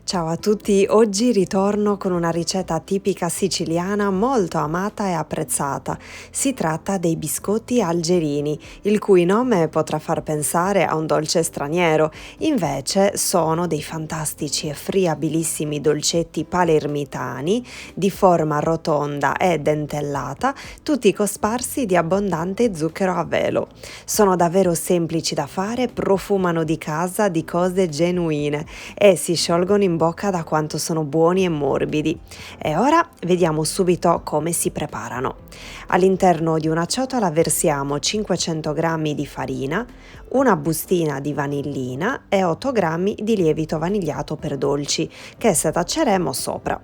Ciao a tutti, oggi ritorno con una ricetta tipica siciliana molto amata e apprezzata. Si tratta dei biscotti algerini, il cui nome potrà far pensare a un dolce straniero, invece sono dei fantastici e friabilissimi dolcetti palermitani di forma rotonda e dentellata, tutti cosparsi di abbondante zucchero a velo. Sono davvero semplici da fare, profumano di casa di cose genuine e si sciolgono in bocca da quanto sono buoni e morbidi. E ora vediamo subito come si preparano. All'interno di una ciotola versiamo 500 g di farina, una bustina di vanillina e 8 g di lievito vanigliato per dolci che setacceremo sopra.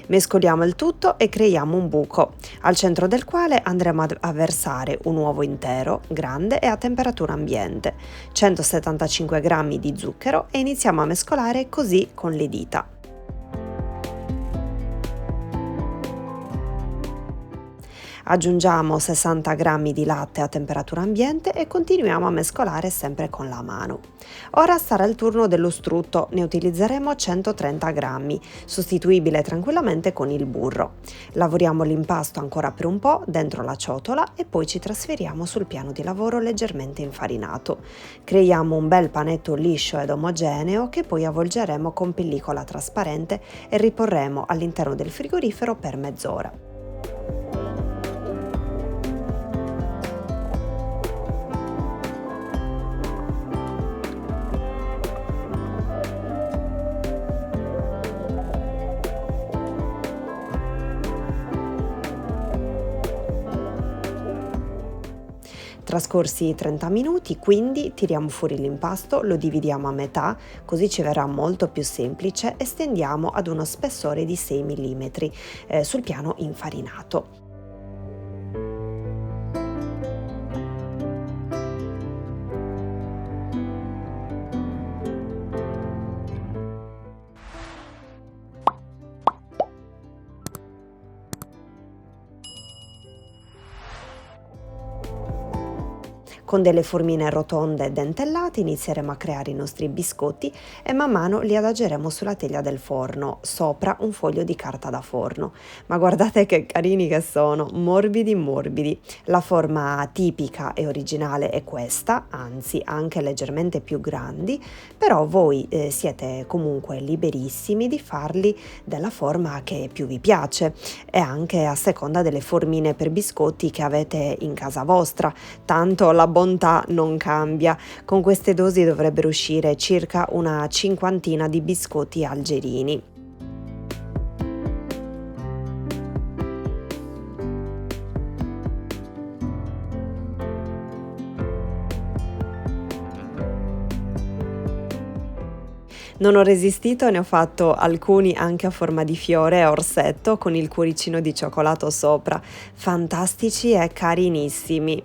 Mescoliamo il tutto e creiamo un buco, al centro del quale andremo a versare un uovo intero, grande e a temperatura ambiente, 175 g di zucchero e iniziamo a mescolare così con le dita. Aggiungiamo 60 g di latte a temperatura ambiente e continuiamo a mescolare sempre con la mano. Ora sarà il turno dello strutto, ne utilizzeremo 130 g, sostituibile tranquillamente con il burro. Lavoriamo l'impasto ancora per un po' dentro la ciotola e poi ci trasferiamo sul piano di lavoro leggermente infarinato. Creiamo un bel panetto liscio ed omogeneo che poi avvolgeremo con pellicola trasparente e riporremo all'interno del frigorifero per mezz'ora. Trascorsi i 30 minuti, quindi tiriamo fuori l'impasto, lo dividiamo a metà, così ci verrà molto più semplice e stendiamo ad uno spessore di 6 mm sul piano infarinato. Con delle formine rotonde e dentellate inizieremo a creare i nostri biscotti e man mano li adageremo sulla teglia del forno, sopra un foglio di carta da forno. Ma guardate che carini che sono, morbidi morbidi. La forma tipica e originale è questa, anzi anche leggermente più grandi, però voi siete comunque liberissimi di farli della forma che più vi piace e anche a seconda delle formine per biscotti che avete in casa vostra, tanto la bontà non cambia. Con queste dosi dovrebbero uscire circa una cinquantina di biscotti algerini. Non ho resistito e ne ho fatto alcuni anche a forma di fiore e orsetto con il cuoricino di cioccolato sopra, fantastici e carinissimi.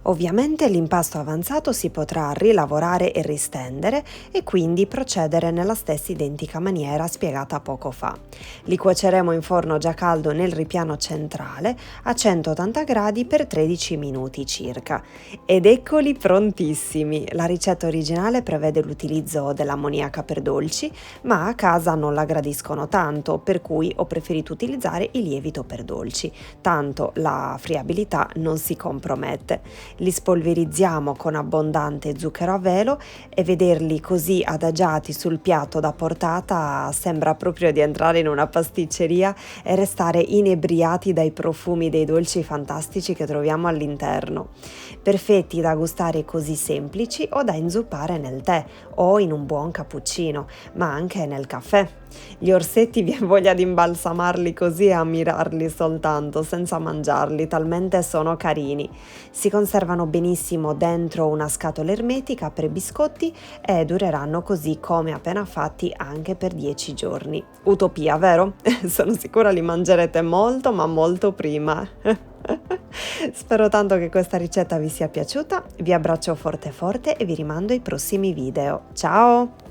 Ovviamente l'impasto avanzato si potrà rilavorare e ristendere e quindi procedere nella stessa identica maniera spiegata poco fa. Li cuoceremo in forno già caldo nel ripiano centrale a 180 gradi per 13 minuti circa. Ed eccoli prontissimi! La ricetta originale prevede l'utilizzo dell'ammoniaca per dolci, ma a casa non la gradiscono tanto, per cui ho preferito utilizzare il lievito per dolci, tanto la friabilità non si compromette. Li spolverizziamo con abbondante zucchero a velo e vederli così adagiati sul piatto da portata sembra proprio di entrare in una pasticceria e restare inebriati dai profumi dei dolci fantastici che troviamo all'interno. Perfetti da gustare così semplici o da inzuppare nel tè o in un buon cappuccino, ma anche nel caffè. Gli orsetti vi è voglia di imbalsamarli così e ammirarli soltanto, senza mangiarli, talmente sono carini. Si conservano benissimo dentro una scatola ermetica per biscotti e dureranno così come appena fatti anche per 10 giorni. Utopia, vero? Sono sicura li mangerete molto, ma molto prima. Spero tanto che questa ricetta vi sia piaciuta, vi abbraccio forte forte e vi rimando ai prossimi video. Ciao!